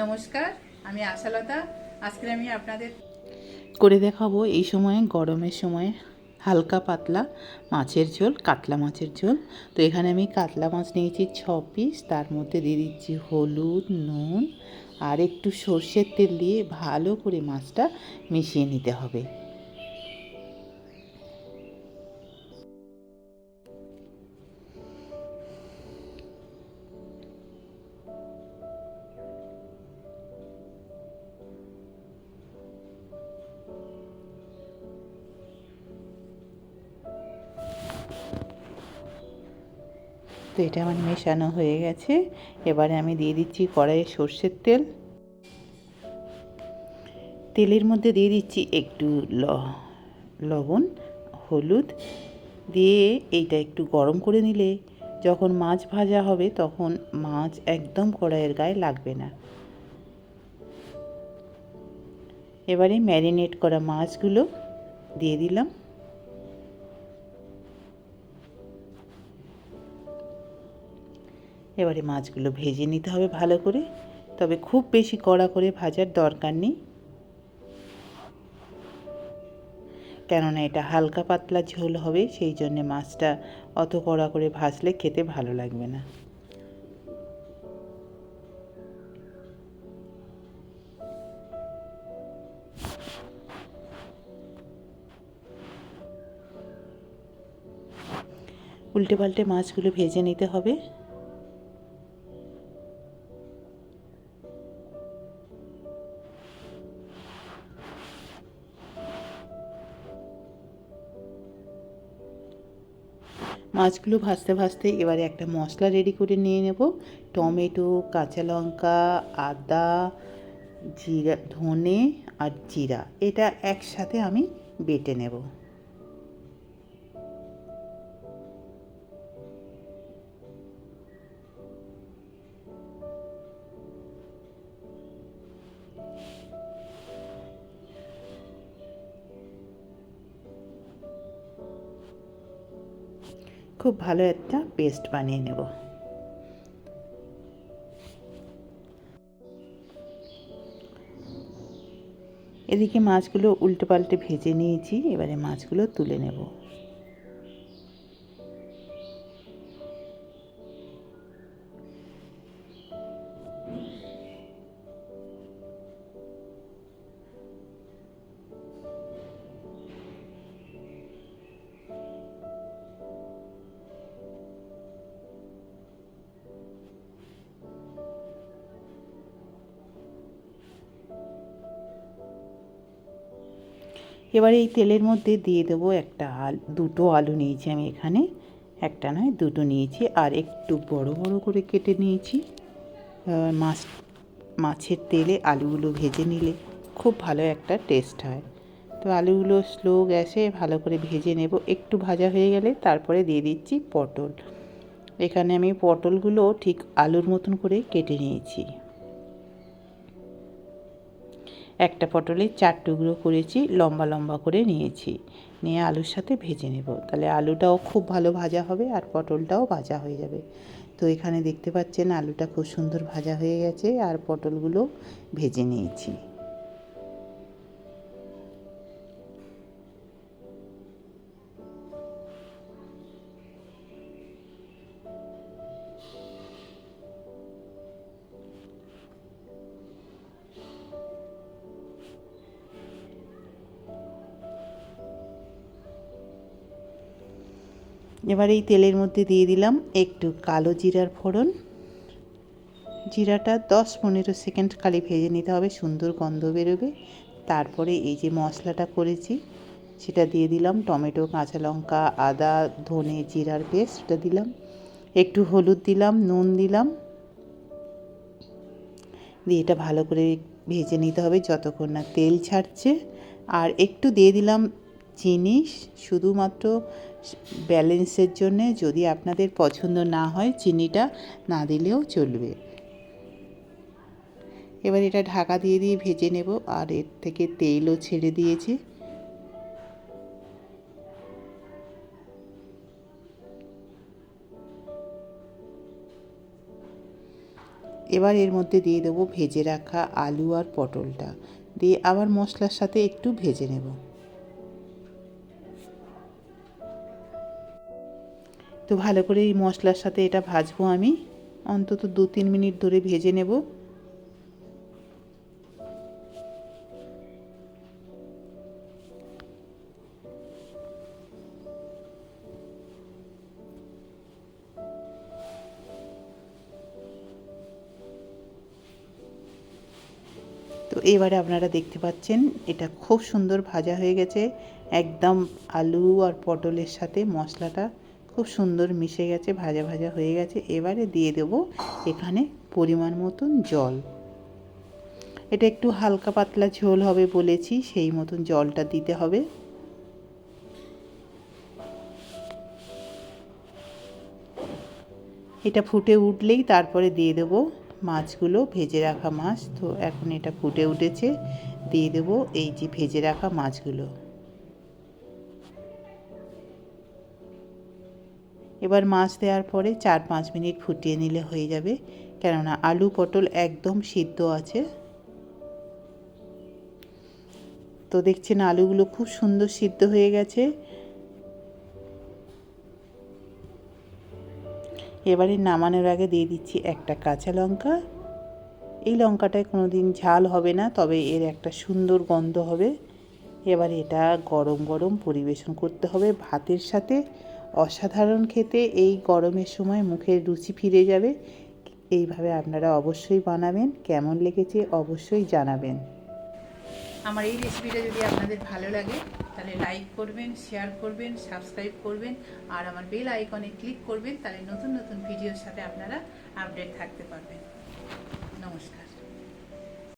নমস্কার, আমি আশালতা। আজকে আমি আপনাদের করে দেখাবো এই সময় গরমের সময় হালকা পাতলা মাছের ঝোল, কাতলা মাছের ঝোল। তো এখানে আমি কাতলা মাছ নিয়েছি 6 পিস, তার মধ্যে দিয়ে দিচ্ছি হলুদ, নুন আর একটু সর্ষের তেল দিয়ে ভালো করে মাছটা মিশিয়ে নিতে হবে। তো এটা আমার মেশানো হয়ে গেছে। এবারে আমি দিয়ে দিচ্ছি কড়াইয়ে সর্ষের তেল। তেলের মধ্যে দিয়ে দিচ্ছি একটু লবণ, হলুদ দিয়ে এইটা একটু গরম করে নিলে যখন মাছ ভাজা হবে তখন মাছ একদম কড়াইয়ের গায়ে লাগবে না। এবারে ম্যারিনেট করা মাছগুলো দিয়ে দিলাম। এবারে মাছগুলো ভেজে নিতে হবে ভালো করে, তবে খুব বেশি কড়া করে ভাজার দরকার নেই, কেননা এটা হালকা পাতলা ঝোল হবে, সেই জন্যে মাছটা অত কড়া করে ভাজলে খেতে ভালো লাগবে না। উল্টে পাল্টে মাছগুলো ভেজে নিতে হবে। মাছগুলো ভাজতে ভাজতে এবারে একটা মশলা রেডি করে নিয়ে নেব। টমেটো, কাঁচা লঙ্কা, আদা, জিরা, ধনে আর জিরা এটা একসাথে আমি বেটে নেব। খুব ভালো একটা পেস্ট বানিয়ে নেব। এদিকে মাছগুলো উল্টে পাল্টে ভেজে নিয়েছি, এবারে মাছগুলো তুলে নেব। এবারে এই তেলের মধ্যে দিয়ে দেবো দুটো আলু নিয়েছি আমি এখানে, একটা নয় দুটো নিয়েছি, আর একটু বড় বড় করে কেটে নিয়েছি। মাছের তেলে আলুগুলো ভেজে নিলে খুব ভালো একটা টেস্ট হয়। তো আলুগুলো স্লো গ্যাসে ভালো করে ভেজে নেব। একটু ভাজা হয়ে গেলে তারপরে দিয়ে দিচ্ছি পটল। এখানে আমি পটলগুলো ঠিক আলুর মতন করে কেটে নিয়েছি। একটা পটলে 4 টুকরো করেছি, লম্বা লম্বা করে নিয়েছি, নিয়ে আলুর সাথে ভেজে নেব। তাহলে আলুটাও খুব ভালো ভাজা হবে আর পটলটাও ভাজা হয়ে যাবে। তো এখানে দেখতে পাচ্ছেন আলুটা খুব সুন্দর ভাজা হয়ে গেছে আর পটলগুলো ভেজে নিয়েছি। এবার এই তেলের মধ্যে দিয়ে দিলাম একটু কালো জিরার ফোড়ন। জিরাটা 10-15 সেকেন্ড খালি ভেজে নিতে হবে, সুন্দর গন্ধ বেরোবে। তারপরে এই যে মশলাটা করেছি সেটা দিয়ে দিলাম, টমেটো, কাঁচা লঙ্কা, আদা, ধনে, জিরার পেস্টটা দিলাম, একটু হলুদ দিলাম, নুন দিলাম, দিয়ে এটা ভালো করে ভেজে নিতে হবে যতক্ষণ না তেল ছাড়ছে। আর একটু দিয়ে দিলাম চিনি, শুধুমাত্র ব্যালেন্সের জন্যে। যদি আপনাদের পছন্দ না হয় চিনিটা না দিলেও চলবে। এবার এটা ঢাকা দিয়ে দিয়ে ভেজে নেব, আর এর থেকে তেলও ছেড়ে দিয়েছে। এবার এর মধ্যে দিয়ে দেবো ভেজে রাখা আলু আর পটলটা, দিয়ে আবার মশলার সাথে একটু ভেজে নেব। তো ভালো করে এই মশলার সাথে এটা ভাজবো আমি, অন্তত 2-3 মিনিট ধরে ভেজে নেব। তো এবারে আপনারা দেখতে পাচ্ছেন এটা খুব সুন্দর ভাজা হয়ে গেছে, একদম আলু আর পটলের সাথে মশলাটা খুব সুন্দর মিশে গেছে, ভাজা ভাজা হয়ে গেছে। এবারে দিয়ে দেব এখানে পরিমাণ মতন জল। এটা একটু হালকা পাতলা ঝোল হবে বলেছি, সেই মতন জলটা দিতে হবে। এটা ফুটে উঠলেই তারপরে দিয়ে দেব মাছগুলো, ভেজে রাখা মাছ। তো এখন এটা ফুটে উঠেছে, দিয়ে দেব এই যে ভেজে রাখা মাছগুলো। এবার মাছ দেওয়ার পরে 4-5 মিনিট ফুটিয়ে নিলে হয়ে যাবে, কেননা আলু পটল একদম সিদ্ধ আছে। তো দেখছেন আলুগুলো খুব সুন্দর সিদ্ধ হয়ে গেছে। এবারে নামানোর আগে দিয়ে দিচ্ছি একটা কাঁচা লঙ্কা। এই লঙ্কাটায় কোনো দিন ঝাল হবে না, তবে এর একটা সুন্দর গন্ধ হবে। এবার এটা গরম গরম পরিবেশন করতে হবে ভাতের সাথে। অসাধারণ খেতে, এই গরমের সময় মুখের রুচি ফিরে যাবে। এইভাবে আপনারা অবশ্যই বানাবেন, কেমন লেগেছে অবশ্যই জানাবেন। আমার এই রেসিপিটা যদি আপনাদের ভালো লাগে তাহলে লাইক করবেন, শেয়ার করবেন, সাবস্ক্রাইব করবেন, আর আমার বেল আইকনে ক্লিক করবেন, তাহলে নতুন নতুন ভিডিওর সাথে আপনারা আপডেট থাকতে পারবেন।